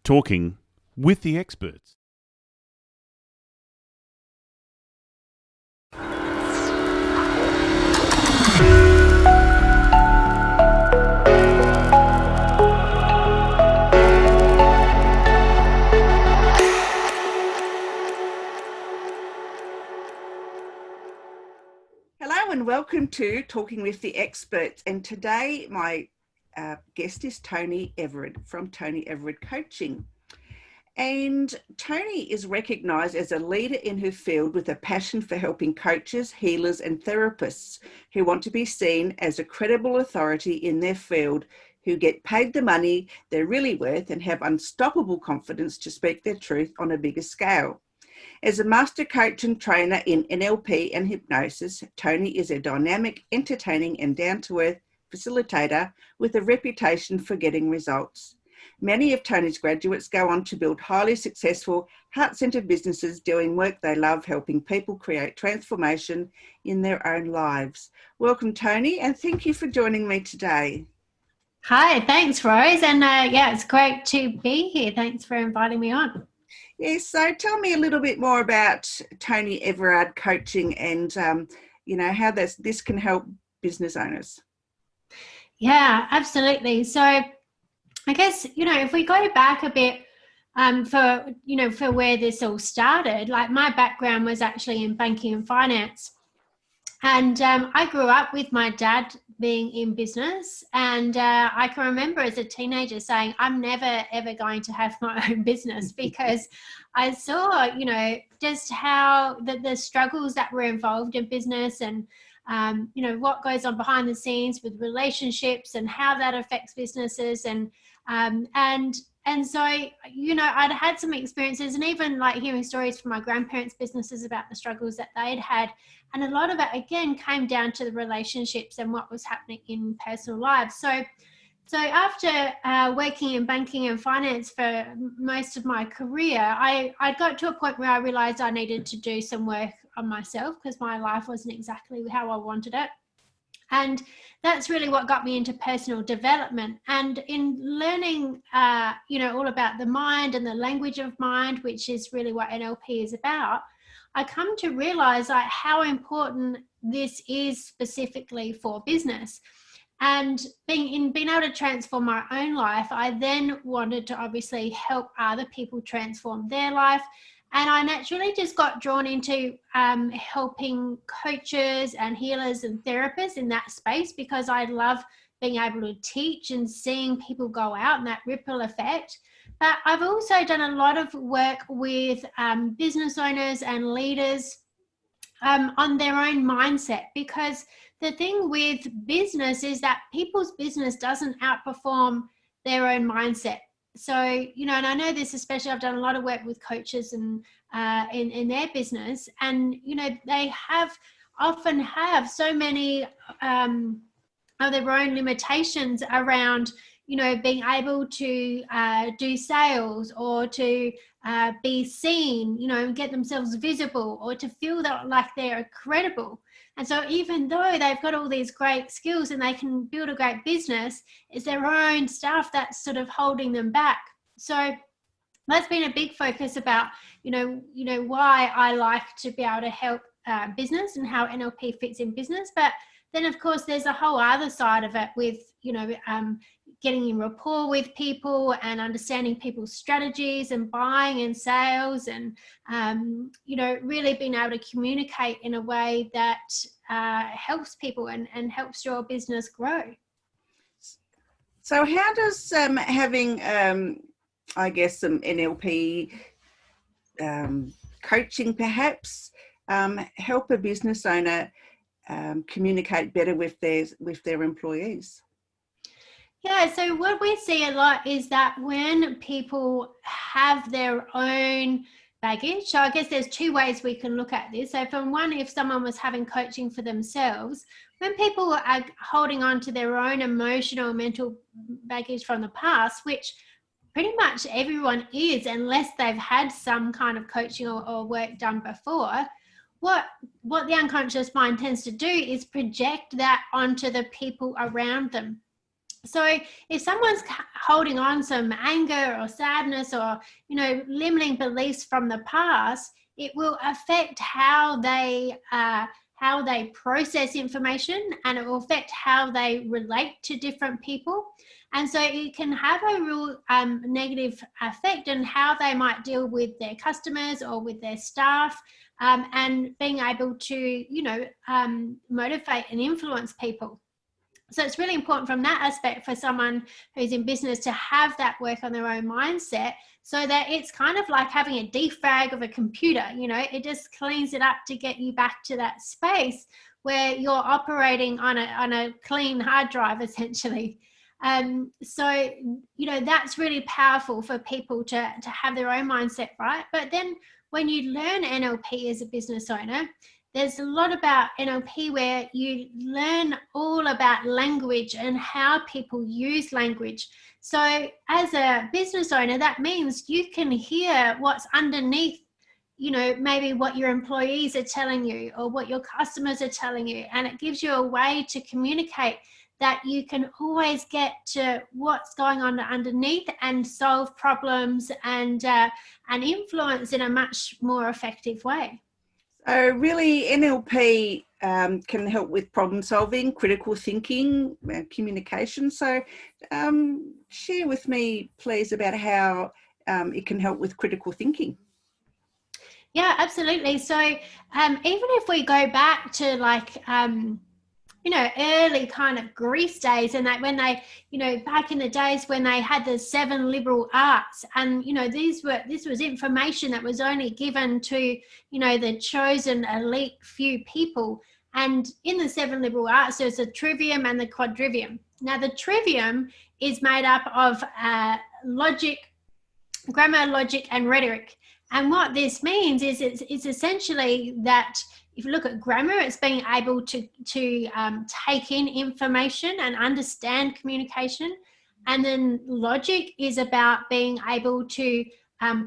talking with the experts. Hello and welcome to Talking with the Experts. And today my guest is Toni Everard from Toni Everard Coaching. And Toni is recognised as a leader in her field with a passion for helping coaches, healers and therapists who want to be seen as a credible authority in their field, who get paid the money they're really worth and have unstoppable confidence to speak their truth on a bigger scale. As a master coach and trainer in NLP and hypnosis, Toni is a dynamic, entertaining and down-to-earth facilitator with a reputation for getting results. Many of Toni's graduates go on to build highly successful, heart-centered businesses doing work they love, helping people create transformation in their own lives. Welcome, Toni, and thank you for joining me today. Hi, thanks, Rose. And it's great to be here. Thanks for inviting me on. Yes, so tell me a little bit more about Toni Everard Coaching and, how this can help business owners. Yeah, absolutely. So I guess, if we go back a bit for where this all started, like my background was actually in banking and finance. And I grew up with my dad being in business, and I can remember as a teenager saying, I'm never, ever going to have my own business, because I saw, just how the struggles that were involved in business and, what goes on behind the scenes with relationships and how that affects businesses. And so, I'd had some experiences, and even like hearing stories from my grandparents' businesses about the struggles that they'd had. And a lot of it, again, came down to the relationships and what was happening in personal lives. So after working in banking and finance for most of my career, I got to a point where I realized I needed to do some work on myself, because my life wasn't exactly how I wanted it. And that's really what got me into personal development. And in learning, all about the mind and the language of mind, which is really what NLP is about, I come to realize how important this is specifically for business. And being able to transform my own life, I then wanted to obviously help other people transform their life. And I naturally just got drawn into helping coaches and healers and therapists in that space, because I love being able to teach and seeing people go out and that ripple effect. But I've also done a lot of work with business owners and leaders on their own mindset, because the thing with business is that people's business doesn't outperform their own mindset. So, and I know this, especially I've done a lot of work with coaches and in their business, and, they often have so many of their own limitations around, being able to do sales, or to be seen, and get themselves visible, or to feel that like they're credible. And so even though they've got all these great skills and they can build a great business, it's their own stuff that's sort of holding them back. So that's been a big focus about, why I like to be able to help business and how NLP fits in business. But then, of course, there's a whole other side of it with, getting in rapport with people and understanding people's strategies and buying and sales, and, really being able to communicate in a way that helps people and helps your business grow. So how does having, I guess, some NLP coaching perhaps help a business owner communicate better with their employees? Yeah, so what we see a lot is that when people have their own baggage, so I guess there's two ways we can look at this. So from one, if someone was having coaching for themselves, when people are holding on to their own emotional, mental baggage from the past, which pretty much everyone is, unless they've had some kind of coaching or work done before, what the unconscious mind tends to do is project that onto the people around them. So if someone's holding on some anger or sadness or, limiting beliefs from the past, it will affect how they process information, and it will affect how they relate to different people. And so it can have a real negative effect on how they might deal with their customers or with their staff, and being able to, motivate and influence people. So it's really important from that aspect for someone who's in business to have that work on their own mindset, so that it's kind of like having a defrag of a computer. It just cleans it up to get you back to that space where you're operating on a clean hard drive, essentially. So that's really powerful for people to have their own mindset right. But then when you learn NLP as a business owner, there's a lot about NLP where you learn all about language and how people use language. So as a business owner, that means you can hear what's underneath, maybe what your employees are telling you or what your customers are telling you. And it gives you a way to communicate that you can always get to what's going on underneath and solve problems and influence in a much more effective way. So really, NLP can help with problem solving, critical thinking, communication. So share with me, please, about how it can help with critical thinking. Yeah, absolutely. So even if we go back to early kind of Greece days, and that when they, back in the days when they had the 7 liberal arts, and, this was information that was only given to, the chosen elite few people. And in the 7 liberal arts, there's a trivium and the quadrivium. Now, the trivium is made up of logic, grammar, logic, and rhetoric. And what this means is it's essentially that if you look at grammar, it's being able to take in information and understand communication. And then logic is about being able to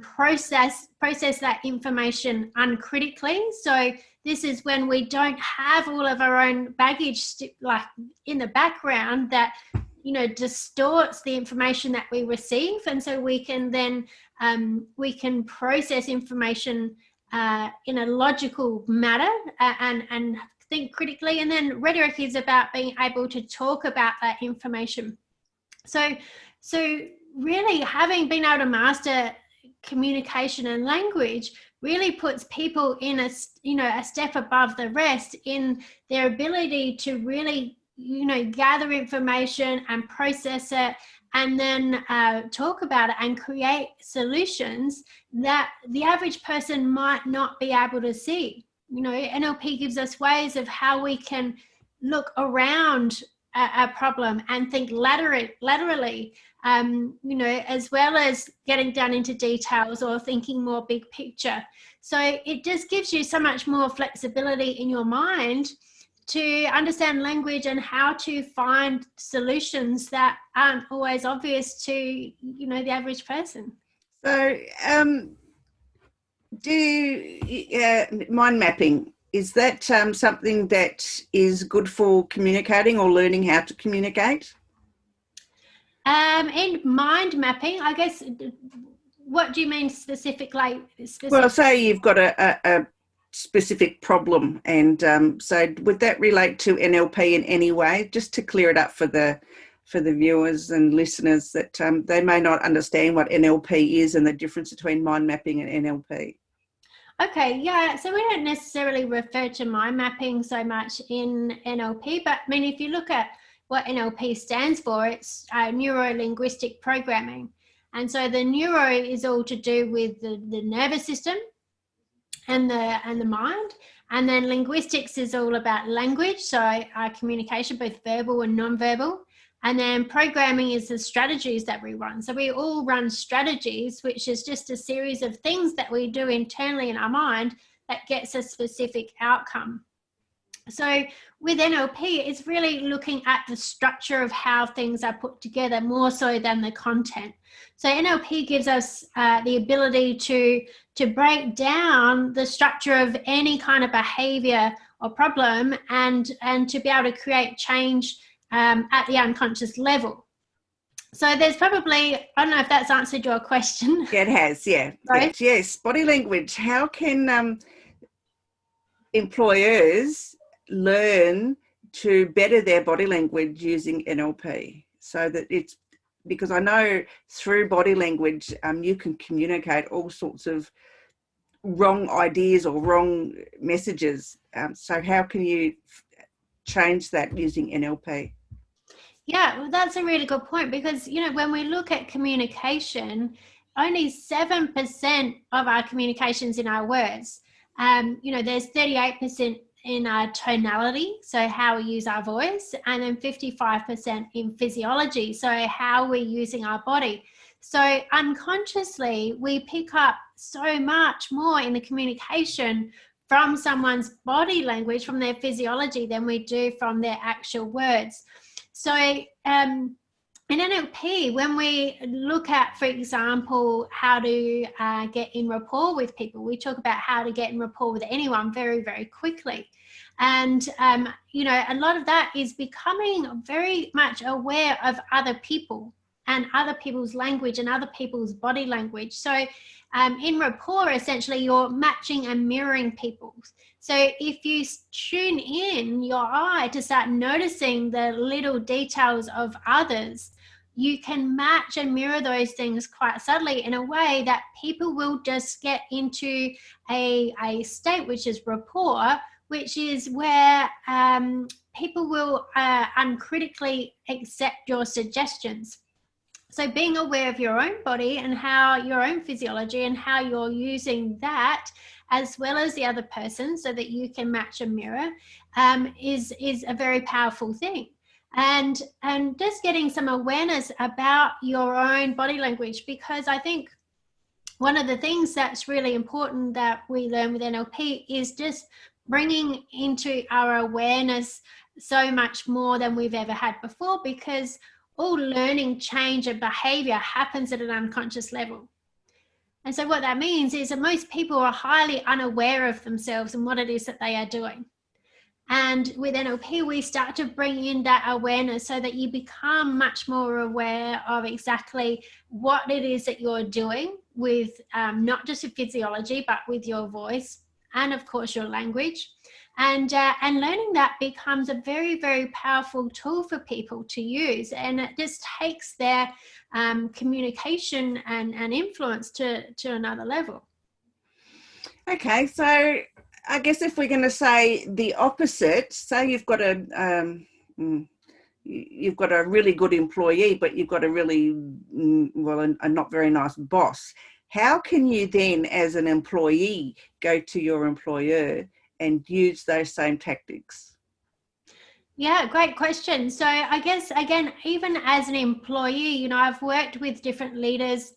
process that information uncritically. So this is when we don't have all of our own baggage like in the background that distorts the information that we receive. And so we can then we can process information in a logical manner and think critically. And then rhetoric is about being able to talk about that information. So really been able to master communication and language really puts people in a step above the rest in their ability to really gather information and process it, and then talk about it and create solutions that the average person might not be able to see. NLP gives us ways of how we can look around a problem and think laterally, as well as getting down into details or thinking more big picture. So it just gives you so much more flexibility in your mind to understand language and how to find solutions that aren't always obvious to, the average person. So mind mapping, is that something that is good for communicating or learning how to communicate? In mind mapping, I guess, what do you mean specifically? Well, say you've got a specific problem, and so would that relate to NLP in any way, just to clear it up for the viewers and listeners that they may not understand what NLP is and the difference between mind mapping and NLP? Okay, yeah, so we don't necessarily refer to mind mapping so much in NLP, but I mean, if you look at what NLP stands for, it's neuro-linguistic programming. And so the neuro is all to do with the nervous system and the mind. And then linguistics is all about language, so communication, both verbal and non-verbal. And then programming is the strategies that we run. So we all run strategies, which is just a series of things that we do internally in our mind that gets a specific outcome. So with NLP, it's really looking at the structure of how things are put together more so than the content. So NLP gives us the ability to break down the structure of any kind of behavior or problem and to be able to create change at the unconscious level. So there's probably, I don't know if that's answered your question. Yeah, it has. Yeah. Right? Yes. Body language. How can employers learn to better their body language using NLP? So that it's, because I know through body language, you can communicate all sorts of wrong ideas or wrong messages. So how can you change that using NLP? Yeah, well, that's a really good point, because, when we look at communication, only 7% of our communications in our words. There's 38% in our tonality, so how we use our voice, and then 55% in physiology, so how we're using our body. So unconsciously, we pick up so much more in the communication from someone's body language, from their physiology, than we do from their actual words. So in NLP, when we look at, for example, how to get in rapport with people, we talk about how to get in rapport with anyone very, very quickly. And, a lot of that is becoming very much aware of other people and other people's language and other people's body language. So in rapport, essentially, you're matching and mirroring people. So if you tune in your eye to start noticing the little details of others, you can match and mirror those things quite subtly in a way that people will just get into a state which is rapport, which is where people will uncritically accept your suggestions. So being aware of your own body and how your own physiology and how you're using that, as well as the other person, so that you can match and mirror, is a very powerful thing. And just getting some awareness about your own body language, because I think one of the things that's really important that we learn with NLP is just bringing into our awareness so much more than we've ever had before, because all learning, change, and behavior happens at an unconscious level. And so what that means is that most people are highly unaware of themselves and what it is that they are doing. And with NLP, we start to bring in that awareness so that you become much more aware of exactly what it is that you're doing with not just your physiology, but with your voice and, of course, your language. And learning that becomes a very, very powerful tool for people to use. And it just takes their communication and influence to another level. Okay, so I guess if we're going to say the opposite, say you've got a really good employee, but you've got a really a not very nice boss. How can you then, as an employee, go to your employer and use those same tactics? Yeah, great question. So I guess, again, even as an employee, I've worked with different leaders,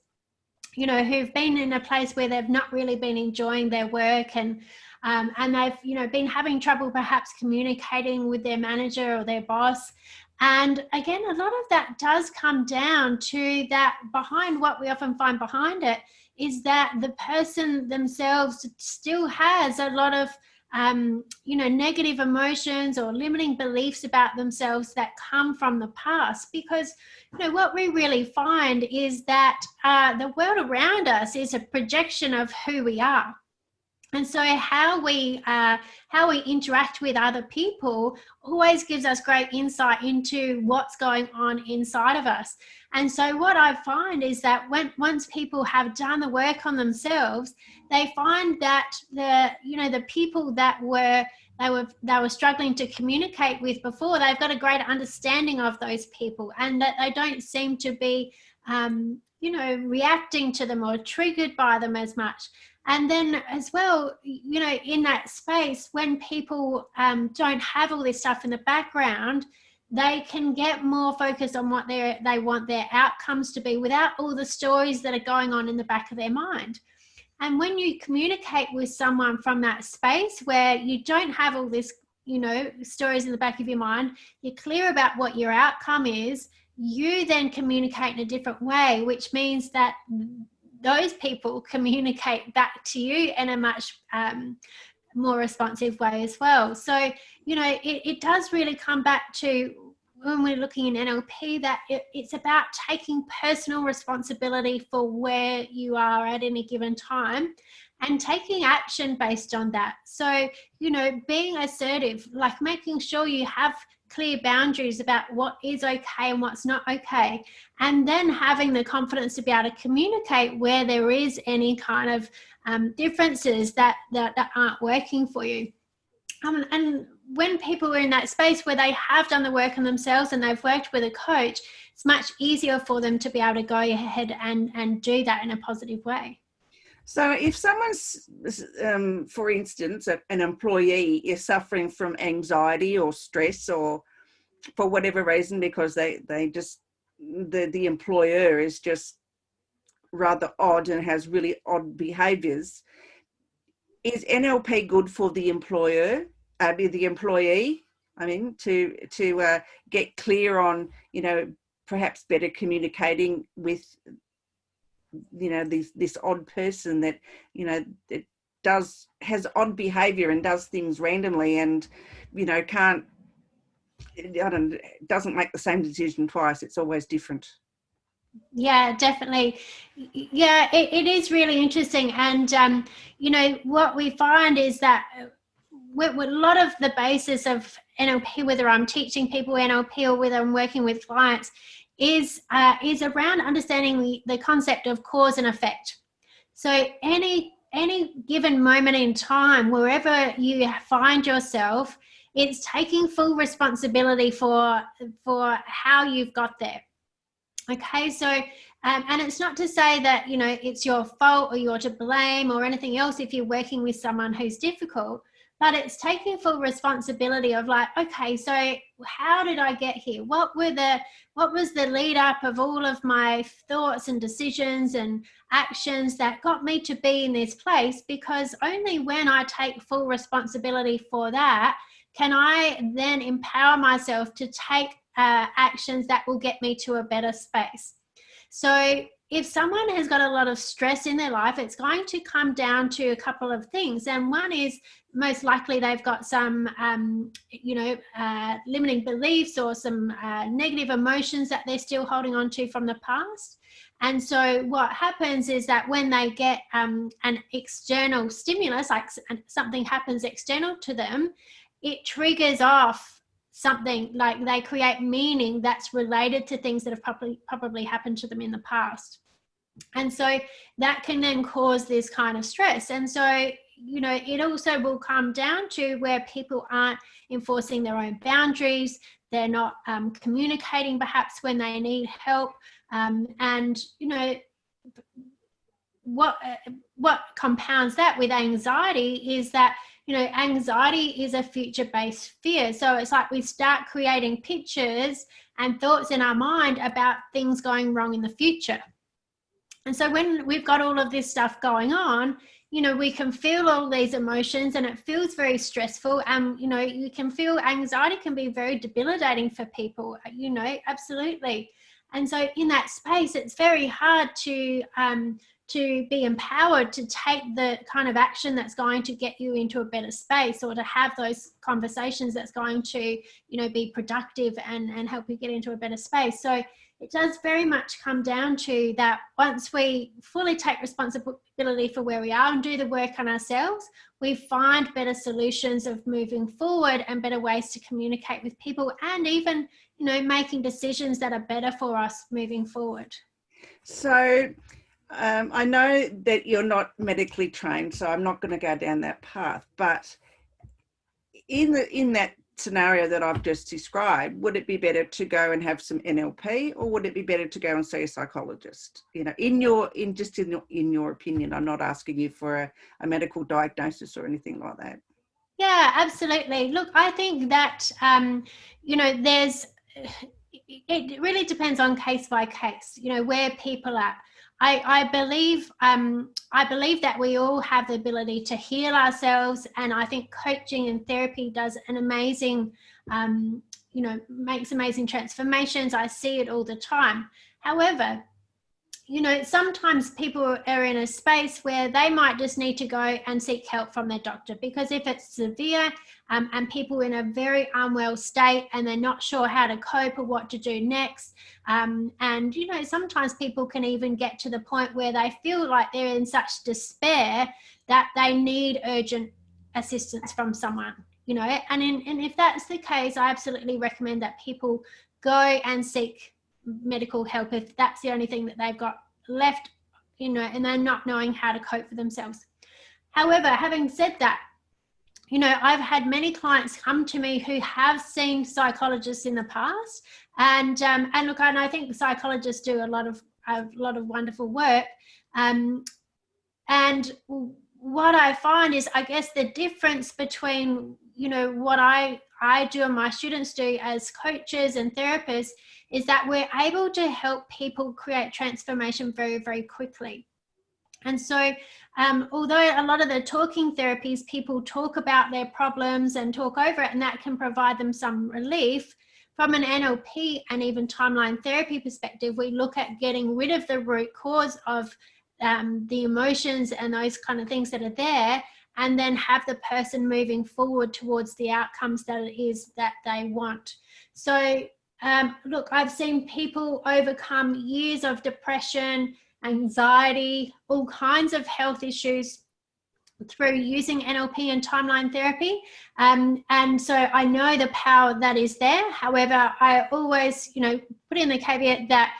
who've been in a place where they've not really been enjoying their work, and they've, been having trouble perhaps communicating with their manager or their boss. And again, a lot of that does come down to that. Behind what we often find behind it is that the person themselves still has a lot of negative emotions or limiting beliefs about themselves that come from the past. Because what we really find is that the world around us is a projection of who we are. And so how we interact with other people always gives us great insight into what's going on inside of us. And so what I find is that once people have done the work on themselves, they find that the people that they were struggling to communicate with before, they've got a greater understanding of those people, and that they don't seem to be reacting to them or triggered by them as much. And then as well, in that space, when people don't have all this stuff in the background, they can get more focused on what they want their outcomes to be, without all the stories that are going on in the back of their mind. And when you communicate with someone from that space where you don't have all this, stories in the back of your mind, you're clear about what your outcome is, you then communicate in a different way, which means that those people communicate back to you in a much more responsive way as well. So, it does really come back to when we're looking in NLP, that it's about taking personal responsibility for where you are at any given time and taking action based on that. So, being assertive, like making sure you have clear boundaries about what is okay and what's not okay, and then having the confidence to be able to communicate where there is any kind of differences that aren't working for you. And when people are in that space where they have done the work on themselves and they've worked with a coach, it's much easier for them to be able to go ahead and do that in a positive way. So if someone's, for instance, an employee is suffering from anxiety or stress, or for whatever reason, because they just, the employer is just rather odd and has really odd behaviours, is NLP good for the employer, the employee? I mean, to get clear on, perhaps better communicating with, this odd person that, it has odd behaviour and does things randomly and, doesn't make the same decision twice. It's always different. Yeah, definitely. Yeah, it is really interesting. And, what we find is that with a lot of the basis of NLP, whether I'm teaching people NLP or whether I'm working with clients, is around understanding the concept of cause and effect. So any given moment in time, wherever you find yourself, it's taking full responsibility for how you've got there. Okay, so and it's not to say that it's your fault or you're to blame or anything else if you're working with someone who's difficult, but it's taking full responsibility of like, okay, so how did I get here? What was the lead up of all of my thoughts and decisions and actions that got me to be in this place? Because only when I take full responsibility for that can I then empower myself to take actions that will get me to a better space. So if someone has got a lot of stress in their life, it's going to come down to a couple of things. And one is most likely they've got some, limiting beliefs or some negative emotions that they're still holding on to from the past. And so what happens is that when they get an external stimulus, like something happens external to them, it triggers off something, like they create meaning that's related to things that have probably happened to them in the past. And so that can then cause this kind of stress. And so, it also will come down to where people aren't enforcing their own boundaries. They're not communicating perhaps when they need help. What compounds that with anxiety is that anxiety is a future-based fear. So it's like we start creating pictures and thoughts in our mind about things going wrong in the future. And so when we've got all of this stuff going on, we can feel all these emotions and it feels very stressful. And, you can feel anxiety can be very debilitating for people, absolutely. And so in that space, it's very hard to be empowered to take the kind of action that's going to get you into a better space, or to have those conversations that's going to, be productive and help you get into a better space. So it does very much come down to that once we fully take responsibility for where we are and do the work on ourselves, we find better solutions of moving forward and better ways to communicate with people, and even, making decisions that are better for us moving forward. So I know that you're not medically trained, so I'm not going to go down that path. But in that scenario that I've just described, would it be better to go and have some NLP, or would it be better to go and see a psychologist? In your opinion. I'm not asking you for a medical diagnosis or anything like that. Yeah, absolutely. Look, I think that it really depends on case by case. Where people are. I believe that we all have the ability to heal ourselves, and I think coaching and therapy does an amazing, makes amazing transformations. I see it all the time. However, sometimes people are in a space where they might just need to go and seek help from their doctor, because if it's severe and people in a very unwell state and they're not sure how to cope or what to do next, and sometimes people can even get to the point where they feel like they're in such despair that they need urgent assistance from someone, and if that's the case, I absolutely recommend that people go and seek medical help if that's the only thing that they've got left, and they're not knowing how to cope for themselves. However, having said that, I've had many clients come to me who have seen psychologists in the past, and look, and I think psychologists do a lot of wonderful work, and what I find is, I guess, the difference between what I do and my students do as coaches and therapists is that we're able to help people create transformation very, very quickly. And so although a lot of the talking therapies, people talk about their problems and talk over it, and that can provide them some relief, from an NLP and even timeline therapy perspective, we look at getting rid of the root cause of the emotions and those kind of things that are there, and then have the person moving forward towards the outcomes that it is that they want. So look, I've seen people overcome years of depression, anxiety, all kinds of health issues through using NLP and timeline therapy. And so I know the power that is there. However, I always, put in the caveat that,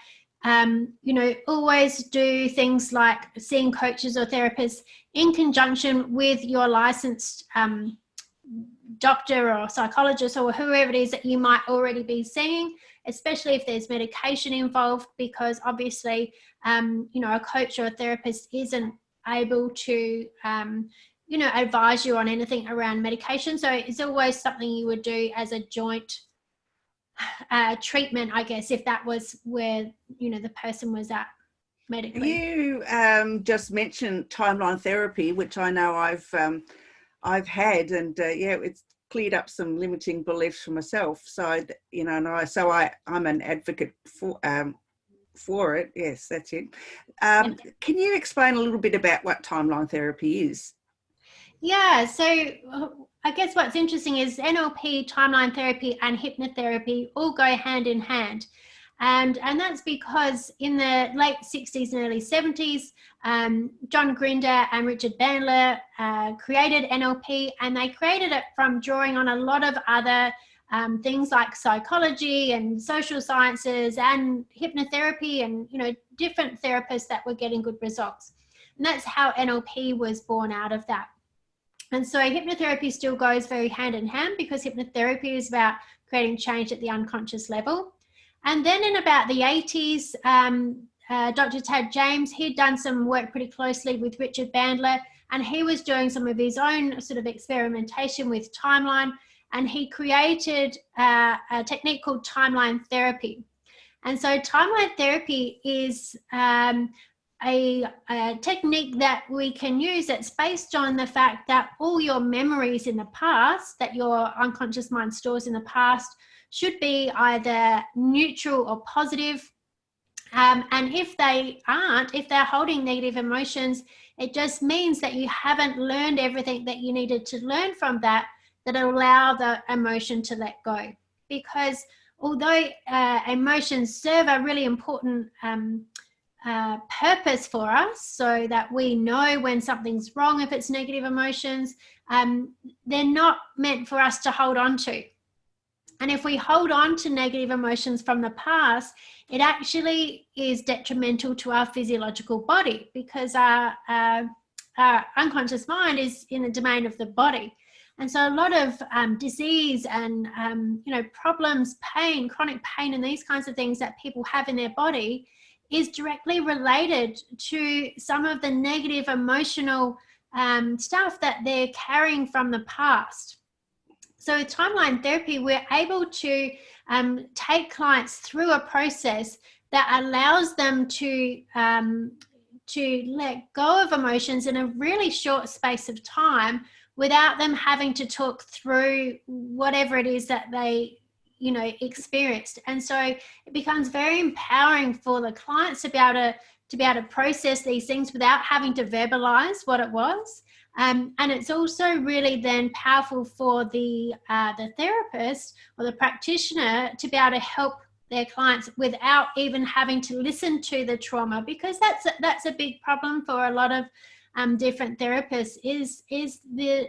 always do things like seeing coaches or therapists in conjunction with your licensed doctor or psychologist or whoever it is that you might already be seeing, especially if there's medication involved, because obviously, a coach or a therapist isn't able to, advise you on anything around medication. So it's always something you would do as a joint treatment, I guess, if that was where, the person was at medically. You just mentioned timeline therapy, which I know I've had, and it's cleared up some limiting beliefs for myself. So I'm an advocate for it. Yes, that's it. Can you explain a little bit about what timeline therapy is? Yeah, so I guess what's interesting is NLP, timeline therapy, and hypnotherapy all go hand in hand. And that's because in the late 60s and early 70s, John Grinder and Richard Bandler created NLP, and they created it from drawing on a lot of other things like psychology and social sciences and hypnotherapy and, different therapists that were getting good results. And that's how NLP was born out of that. And so hypnotherapy still goes very hand in hand, because hypnotherapy is about creating change at the unconscious level. And then in about the 80s, Dr. Tad James, he'd done some work pretty closely with Richard Bandler, and he was doing some of his own sort of experimentation with timeline, and he created a technique called timeline therapy. And so timeline therapy is a technique that we can use that's based on the fact that all your memories in the past, that your unconscious mind stores in the past, should be either neutral or positive. And if they aren't, if they're holding negative emotions, it just means that you haven't learned everything that you needed to learn from that allow the emotion to let go. Because although emotions serve a really important purpose for us, so that we know when something's wrong if it's negative emotions, they're not meant for us to hold on to. And if we hold on to negative emotions from the past, it actually is detrimental to our physiological body, because our unconscious mind is in the domain of the body. And so a lot of disease and, problems, pain, chronic pain, and these kinds of things that people have in their body is directly related to some of the negative emotional stuff that they're carrying from the past. So with timeline therapy, we're able to take clients through a process that allows them to let go of emotions in a really short space of time, without them having to talk through whatever it is that they experienced. And so it becomes very empowering for the clients to be able to be able to process these things without having to verbalize what it was. And it's also really then powerful for the therapist or the practitioner to be able to help their clients without even having to listen to the trauma, because that's a big problem for a lot of different therapists is the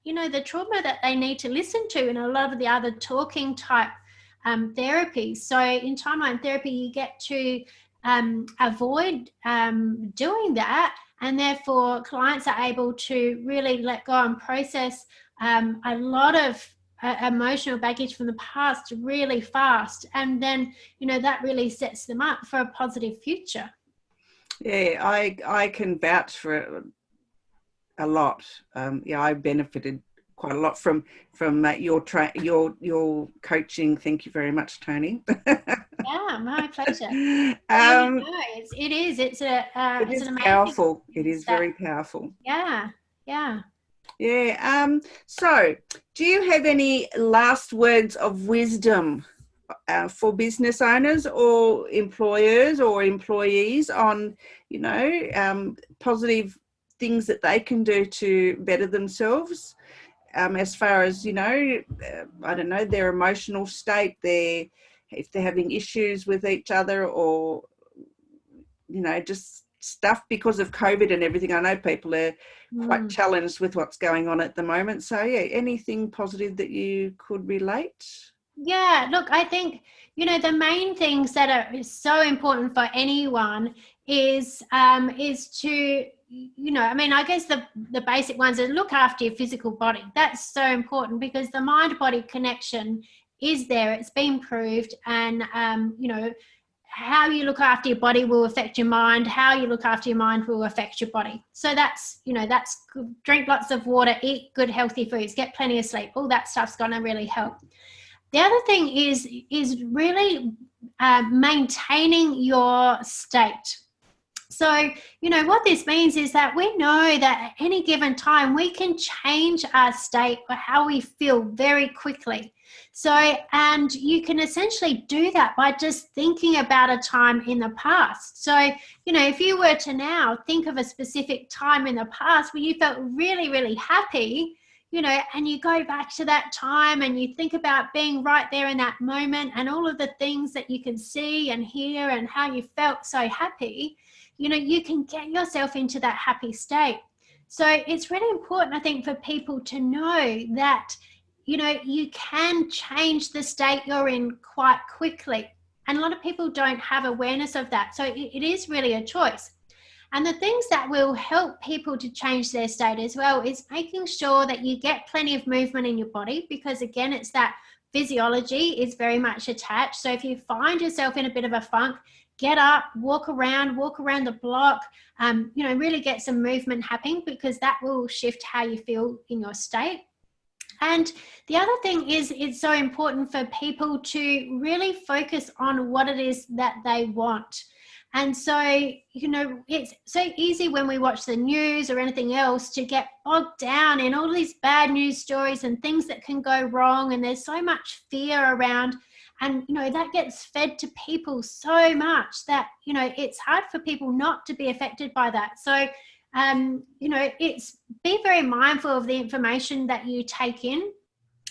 the trauma that they need to listen to in a lot of the other talking type therapies. So in timeline therapy, you get to avoid doing that, and therefore clients are able to really let go and process a lot of emotional baggage from the past really fast, and then that really sets them up for a positive future. Yeah, I can vouch for it a lot. I benefited quite a lot from your coaching. Thank you very much, Toni. Yeah, my pleasure. It is an amazing powerful. It is very powerful. Yeah. So do you have any last words of wisdom for business owners or employers or employees on positive things that they can do to better themselves, as far as I don't know, their emotional state, if they're having issues with each other, or just stuff because of COVID and everything. I know people are quite challenged with what's going on at the moment. So anything positive that you could relate? Yeah, look, I think the main things that are so important for anyone is to I guess the basic ones are look after your physical body. That's so important because the mind-body connection is there. It's been proved, and how you look after your body will affect your mind. How you look after your mind will affect your body. So that's good. Drink lots of water, eat good healthy foods, get plenty of sleep. All that stuff's going to really help. The other thing is really maintaining your state. So, what this means is that we know that at any given time, we can change our state or how we feel very quickly. So, and you can essentially do that by just thinking about a time in the past. So, if you were to now think of a specific time in the past where you felt really, really happy, and you go back to that time and you think about being right there in that moment and all of the things that you can see and hear and how you felt so happy, you can get yourself into that happy state. So it's really important, I think, for people to know that, you can change the state you're in quite quickly. And a lot of people don't have awareness of that. So it is really a choice. And the things that will help people to change their state as well is making sure that you get plenty of movement in your body, because again, it's that physiology is very much attached. So if you find yourself in a bit of a funk, get up, walk around the block, really get some movement happening, because that will shift how you feel in your state. And the other thing is, it's so important for people to really focus on what it is that they want. And so, it's so easy when we watch the news or anything else to get bogged down in all these bad news stories and things that can go wrong. And there's so much fear around, and, that gets fed to people so much that, it's hard for people not to be affected by that. So, it's be very mindful of the information that you take in,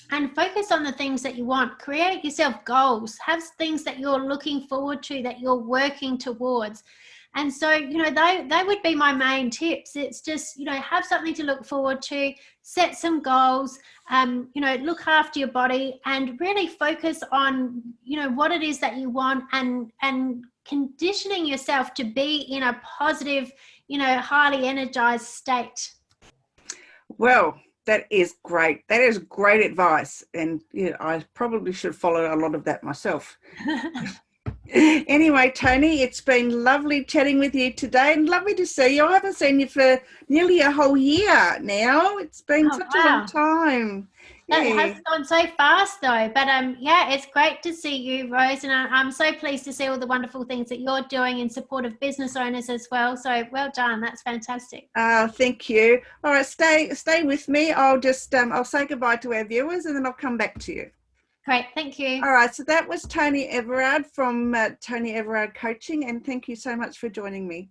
and focus on the things that you want. Create yourself goals. Have things that you're looking forward to, that you're working towards. And so, they would be my main tips. It's just, have something to look forward to, set some goals, look after your body, and really focus on, what it is that you want, and conditioning yourself to be in a positive, highly energized state. Well, that is great. That is great advice. And I probably should follow a lot of that myself. Anyway, Toni, it's been lovely chatting with you today, and lovely to see you. I haven't seen you for nearly a whole year now. It's been such a long time. That has gone so fast though, but it's great to see you, Rose, and I'm so pleased to see all the wonderful things that you're doing in support of business owners as well. So well done. That's fantastic. Thank you. All right, stay with me. I'll just I'll say goodbye to our viewers, and then I'll come back to you. Great, thank you. All right, so that was Toni Everard from Toni Everard Coaching, and thank you so much for joining me.